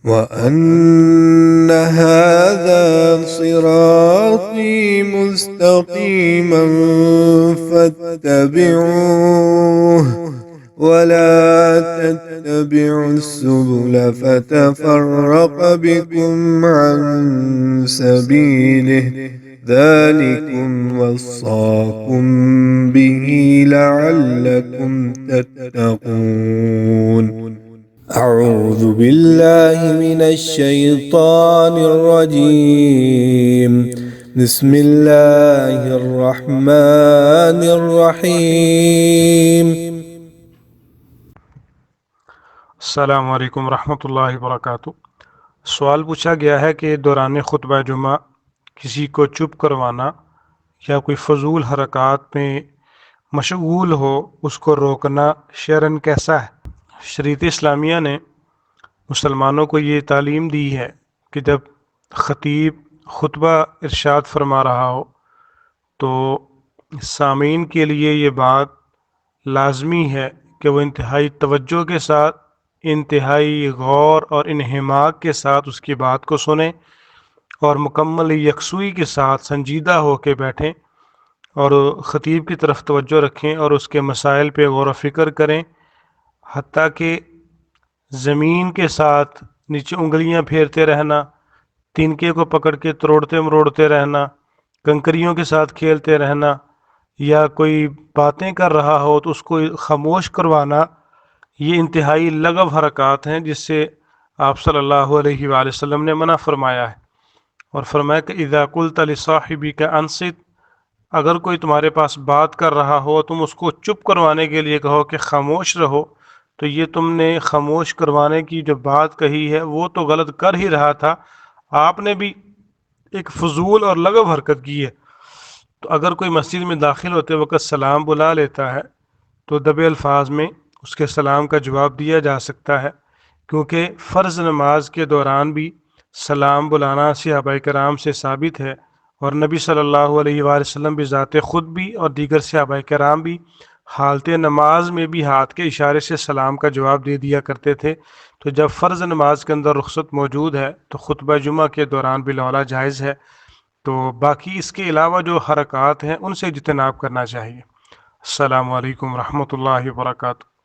وأن هذا صراطي مستقيما فاتبعوه ولا تتبعوا السبل فتفرق بكم عن سبيله ذلكم وصاكم به لعلكم تتقون. أعوذ بالله من الشيطان الرجيم. بسم الله الرحمن الرحيم. السلام علیکم ورحمۃ اللہ وبرکاتہ۔ سوال پوچھا گیا ہے کہ دوران خطبہ جمعہ کسی کو چپ کروانا یا کوئی فضول حرکات میں مشغول ہو اس کو روکنا شرعاً کیسا ہے؟ شریعت اسلامیہ نے مسلمانوں کو یہ تعلیم دی ہے کہ جب خطیب خطبہ ارشاد فرما رہا ہو تو سامعین کے لیے یہ بات لازمی ہے کہ وہ انتہائی توجہ کے ساتھ، انتہائی غور اور انہماک کے ساتھ اس کی بات کو سنیں اور مکمل یکسوئی کے ساتھ سنجیدہ ہو کے بیٹھیں اور خطیب کی طرف توجہ رکھیں اور اس کے مسائل پہ غور و فکر کریں، حتیٰ کہ زمین کے ساتھ نیچے انگلیاں پھیرتے رہنا، تنکے کو پکڑ کے تروڑتے مروڑتے رہنا، کنکریوں کے ساتھ کھیلتے رہنا، یا کوئی باتیں کر رہا ہو تو اس کو خاموش کروانا، یہ انتہائی لغو حرکات ہیں جس سے آپ صلی اللہ علیہ وآلہ وسلم نے منع فرمایا ہے، اور فرمایا کہ اذا قلت لصاحبک انصت، اگر کوئی تمہارے پاس بات کر رہا ہو تم اس کو چپ کروانے کے لیے کہو کہ خاموش رہو، تو یہ تم نے خاموش کروانے کی جو بات کہی ہے وہ تو غلط کر ہی رہا تھا، آپ نے بھی ایک فضول اور لغو حرکت کی ہے۔ تو اگر کوئی مسجد میں داخل ہوتے وقت سلام بلا لیتا ہے تو دبے الفاظ میں اس کے سلام کا جواب دیا جا سکتا ہے، کیونکہ فرض نماز کے دوران بھی سلام بلانا صحابہ کرام سے ثابت ہے، اور نبی صلی اللہ علیہ وآلہ وسلم بھی ذات خود بھی اور دیگر صحابہ کرام بھی حالت نماز میں بھی ہاتھ کے اشارے سے سلام کا جواب دے دیا کرتے تھے۔ تو جب فرض نماز کے اندر رخصت موجود ہے تو خطبہ جمعہ کے دوران بالاولیٰ جائز ہے، تو باقی اس کے علاوہ جو حرکات ہیں ان سے اجتناب کرنا چاہیے۔ السلام علیکم ورحمۃ اللہ وبرکاتہ۔